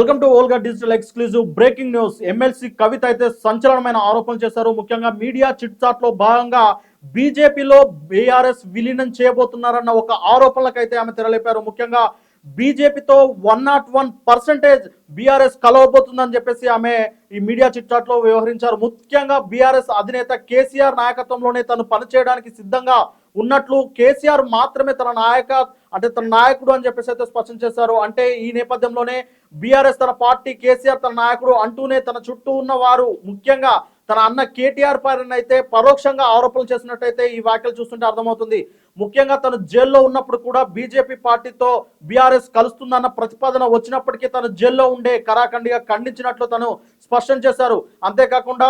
Welcome to Volga digital exclusive breaking news. MLC Kavitha అయితే సంచలనమైన ఆరోపణలు చేశారు. ముఖ్యంగా మీడియా చిట్ చాట్ లో భాగంగా బీజేపీలో బీఆర్ఎస్ విలీనం చేయబోతున్నారన్న ఒక ఆరోపణలకైతే ఆమె తెరలేపారు. ముఖ్యంగా బీజేపీతో 101% బీఆర్ఎస్ కలవబోతుందని చెప్పేసి ఆమె ఈ మీడియా చిట్ చాట్ లో వ్యవహరించారు. ముఖ్యంగా బీఆర్ఎస్ అధినేత కేసీఆర్ నాయకత్వంలోనే తను పనిచేయడానికి సిద్ధంగా ఉన్నట్లు, కేసీఆర్ మాత్రమే తన నాయకుడు అని చెప్పేసి అయితే స్పష్టం చేశారు. అంటే ఈ నేపథ్యంలోనే బీఆర్ఎస్ తన పార్టీ, కేసీఆర్ తన నాయకుడు అంటూనే తన చుట్టూ ఉన్న వారు, ముఖ్యంగా తన అన్న కేటీఆర్ పైన అయితే పరోక్షంగా ఆరోపణలు చేసినట్టయితే ఈ వ్యాఖ్యలు చూస్తుంటే అర్థమవుతుంది. ముఖ్యంగా తను జైల్లో ఉన్నప్పుడు కూడా బీజేపీ పార్టీతో బీఆర్ఎస్ కలుస్తుందన్న ప్రతిపాదన వచ్చినప్పటికీ తను జైల్లో ఉండే కరాఖండిగా ఖండించినట్లు తను స్పష్టం చేశారు. అంతేకాకుండా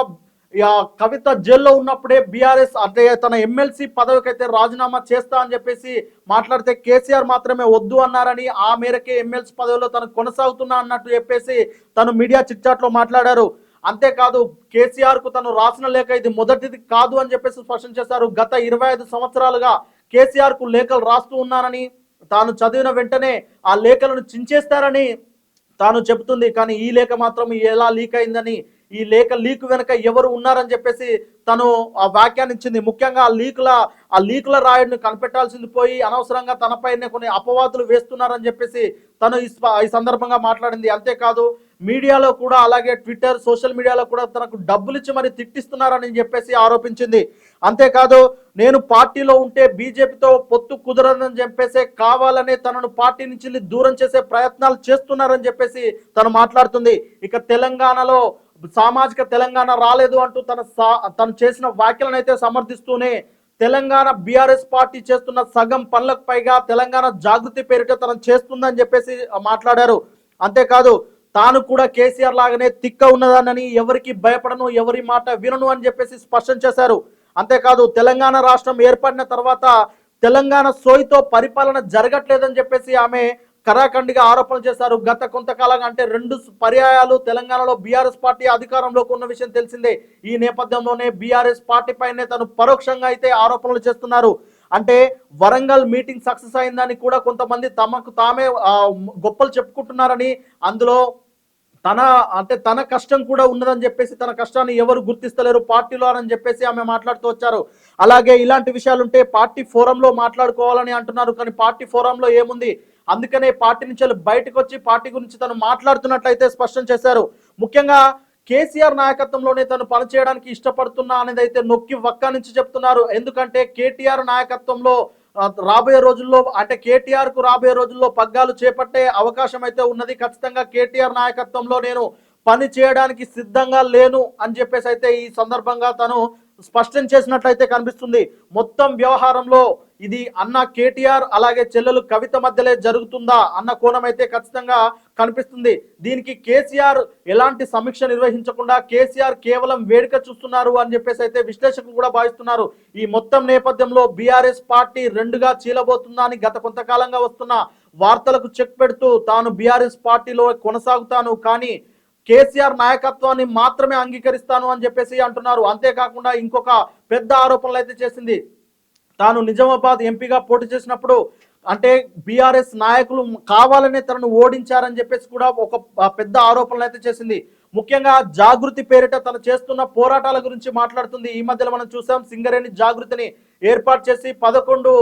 కవిత జైల్లో ఉన్నప్పుడే బీఆర్ఎస్ అంటే తన ఎమ్మెల్సీ పదవికి అయితే రాజీనామా చేస్తా అని చెప్పేసి మాట్లాడితే కేసీఆర్ మాత్రమే వద్దు అన్నారని, ఆ మేరకే ఎమ్మెల్సీ పదవిలో తను కొనసాగుతున్నా అన్నట్టు చెప్పేసి తను మీడియా చిట్ చాట్ లో మాట్లాడారు. అంతేకాదు కేసీఆర్ కు తను రాసిన లేఖ ఇది మొదటిది కాదు అని చెప్పేసి స్పష్టం చేశారు. గత 25 సంవత్సరాలుగా కేసీఆర్ కు లేఖలు రాస్తూ ఉన్నానని, తాను చదివిన వెంటనే ఆ లేఖలను చించేస్తారని తాను చెబుతుంది. కానీ ఈ లేఖ మాత్రం ఎలా లీక్ అయిందని, ఈ లేఖ లీక్ వెనక ఎవరు ఉన్నారని చెప్పేసి తను ఆ వ్యాఖ్యానించింది. ముఖ్యంగా ఆ లీకుల రాయుడిని కనిపెట్టాల్సింది పోయి అనవసరంగా తనపైనే కొన్ని అపవాదులు వేస్తున్నారని చెప్పేసి తను ఈ సందర్భంగా మాట్లాడింది. అంతేకాదు మీడియాలో కూడా, అలాగే ట్విట్టర్, సోషల్ మీడియాలో కూడా తనకు డబ్బులు ఇచ్చి మరి తిట్టిస్తున్నారని చెప్పేసి ఆరోపించింది. అంతేకాదు నేను పార్టీలో ఉంటే బీజేపీతో పొత్తు కుదరదని చెప్పేసి కావాలనే తనను పార్టీ నుంచి దూరం చేసే ప్రయత్నాలు చేస్తున్నారని చెప్పేసి తను మాట్లాడుతుంది. ఇక తెలంగాణలో సామాజిక తెలంగాణ రాలేదు అంటూ తను చేసిన వ్యాఖ్యలను అయితే సమర్థిస్తూనే తెలంగాణ బీఆర్ఎస్ పార్టీ చేస్తున్న సగం పనులకు పైగా తెలంగాణ జాగృతి పేరిట తను చేస్తుందని చెప్పేసి మాట్లాడారు. అంతేకాదు తాను కూడా కేసీఆర్ లాగానే తిక్క ఉన్నదానని, ఎవరికి భయపడను, ఎవరి మాట వినను అని చెప్పేసి స్పష్టం చేశారు. అంతేకాదు తెలంగాణ రాష్ట్రం ఏర్పడిన తర్వాత తెలంగాణ సోయితో పరిపాలన జరగట్లేదని చెప్పేసి ఆమె కరాఖండిగా ఆరోపణలు చేశారు. గత కొంతకాలంగా అంటే 2 పర్యాయాలు తెలంగాణలో బీఆర్ఎస్ పార్టీ అధికారంలోకి ఉన్న విషయం తెలిసిందే. ఈ నేపథ్యంలోనే బీఆర్ఎస్ పార్టీ పైనే తను పరోక్షంగా అయితే ఆరోపణలు చేస్తున్నారు. అంటే వరంగల్ మీటింగ్ సక్సెస్ అయిందని కూడా కొంతమంది తమకు తామే గొప్పలు చెప్పుకుంటున్నారని, అందులో తన కష్టం కూడా ఉన్నదని చెప్పేసి, తన కష్టాన్ని ఎవరు గుర్తిస్తలేరు పార్టీలో అని చెప్పేసి ఆమె మాట్లాడుతూ వచ్చారు. అలాగే ఇలాంటి విషయాలుంటే పార్టీ ఫోరంలో మాట్లాడుకోవాలని అంటున్నారు. కానీ పార్టీ ఫోరంలో ఏముంది, అందుకనే పార్టీ నుంచి బయటకు వచ్చి పార్టీ గురించి తను మాట్లాడుతున్నట్లయితే స్పష్టం చేశారు. ముఖ్యంగా కేసీఆర్ నాయకత్వంలోనే తను పనిచేయడానికి ఇష్టపడుతున్నా అనేది అయితే నొక్కి వక్క నుంచి చెప్తున్నారు. ఎందుకంటే కేటీఆర్ నాయకత్వంలో రాబోయే రోజుల్లో, అంటే కేటీఆర్ కు రాబోయే రోజుల్లో పగ్గాలు చేపట్టే అవకాశం అయితే ఉన్నది. ఖచ్చితంగా కేటీఆర్ నాయకత్వంలో నేను పని చేయడానికి సిద్ధంగా లేను అని చెప్పేసి అయితే ఈ సందర్భంగా తను స్పష్టం చేసినట్లయితే కనిపిస్తుంది. మొత్తం వ్యవహారంలో ఇది అన్న కేటీఆర్ అలాగే చెల్లెలు కవిత మధ్యలో జరుగుతుందా అన్న కోణం అయితే ఖచ్చితంగా కనిపిస్తుంది. దీనికి కేసీఆర్ ఎలాంటి సమీక్ష నిర్వహించకుండా కేసీఆర్ కేవలం వేడుక చూస్తున్నారు అని చెప్పేసి అయితే విశ్లేషకులు కూడా భావిస్తున్నారు. ఈ మొత్తం నేపథ్యంలో బీఆర్ఎస్ పార్టీ 2గా చీలబోతుందా అని గత కొంతకాలంగా వస్తున్న వార్తలకు చెక్ పెడుతూ తాను బీఆర్ఎస్ పార్టీలో కొనసాగుతాను, కానీ కేసీఆర్ నాయకత్వాన్ని మాత్రమే అంగీకరిస్తాను అని చెప్పేసి అంటున్నారు. అంతేకాకుండా ఇంకొక పెద్ద ఆరోపణలు అయితే చేసింది. తాను నిజామాబాద్ ఎంపీగా పోటీ చేసినప్పుడు అంటే బీఆర్ఎస్ నాయకులు కావాలనే తనను ఓడించారని చెప్పేసి కూడా ఒక పెద్ద ఆరోపణలు అయితే చేసింది. ముఖ్యంగా జాగృతి పేరిట తను చేస్తున్న పోరాటాల గురించి మాట్లాడుతుంది. ఈ మధ్యలో మనం చూసాం, సింగరేణి జాగృతిని ఏర్పాటు చేసి 11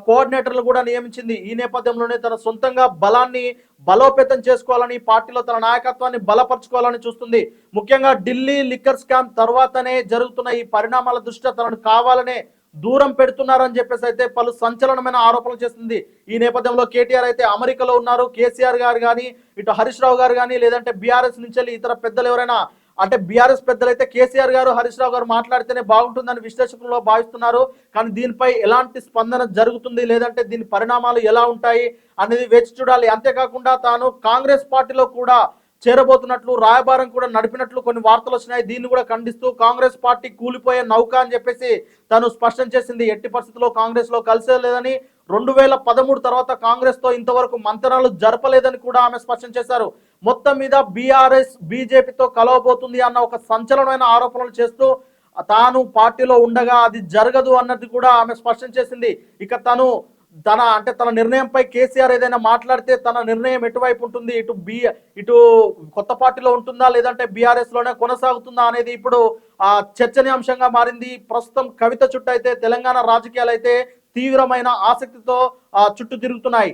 కోఆర్డినేటర్లు కూడా నియమించింది. ఈ నేపథ్యంలోనే తన సొంతంగా బలాన్ని బలోపేతం చేసుకోవాలని, పార్టీలో తన నాయకత్వాన్ని బలపరచుకోవాలని చూస్తుంది. ముఖ్యంగా ఢిల్లీ లిక్కర్ స్కామ్ తర్వాతనే జరుగుతున్న ఈ పరిణామాల దృష్ట్యా తనను కావాలనే దూరం పెడుతున్నారని చెప్పేసి అయితే పలు సంచలనమైన ఆరోపణలు చేస్తుంది. ఈ నేపథ్యంలో కేటీఆర్ అయితే అమెరికాలో ఉన్నారు. కేసీఆర్ గారు కానీ, ఇటు హరీష్ రావు గారు కానీ, లేదంటే బీఆర్ఎస్ నుంచి ఇతర పెద్దలు ఎవరైనా, అంటే బీఆర్ఎస్ పెద్దలైతే కేసీఆర్ గారు, హరీష్ రావు గారు మాట్లాడితేనే బాగుంటుందని విశ్లేషకులు భావిస్తున్నారు. కానీ దీనిపై ఎలాంటి స్పందన జరుగుతుంది, లేదంటే దీని పరిణామాలు ఎలా ఉంటాయి అనేది వేచి చూడాలి. అంతేకాకుండా తాను కాంగ్రెస్ పార్టీలో కూడా చేరబోతున్నట్లు, రాయబారం కూడా నడిపినట్లు కొన్ని వార్తలు వచ్చినాయి. దీన్ని కూడా ఖండిస్తూ కాంగ్రెస్ పార్టీ కూలిపోయే నౌక అని చెప్పేసి తను స్పష్టం చేసింది. ఎట్టి పరిస్థితుల్లో కాంగ్రెస్ లో కలిసేలేదని, 2013 తర్వాత కాంగ్రెస్ తో ఇంతవరకు మంతనాలు జరపలేదని కూడా ఆమె స్పష్టం చేశారు. మొత్తం మీద బీఆర్ఎస్ బీజేపీతో కలవబోతుంది అన్న ఒక సంచలనమైన ఆరోపణలు చేస్తూ తాను పార్టీలో ఉండగా అది జరగదు అన్నది కూడా ఆమె స్పష్టం చేసింది. ఇక తను తన నిర్ణయంపై కేసీఆర్ ఏదైనా మాట్లాడితే తన నిర్ణయం ఎటువైపు ఉంటుంది, ఇటు కొత్త పార్టీలో ఉంటుందా లేదంటే బీఆర్ఎస్ లోనే కొనసాగుతుందా అనేది ఇప్పుడు చర్చనీయాంశంగా మారింది. ప్రస్తుతం కవిత చుట్టూ అయితే తెలంగాణ రాజకీయాలు అయితే తీవ్రమైన ఆసక్తితో చుట్టూ తిరుగుతున్నాయి.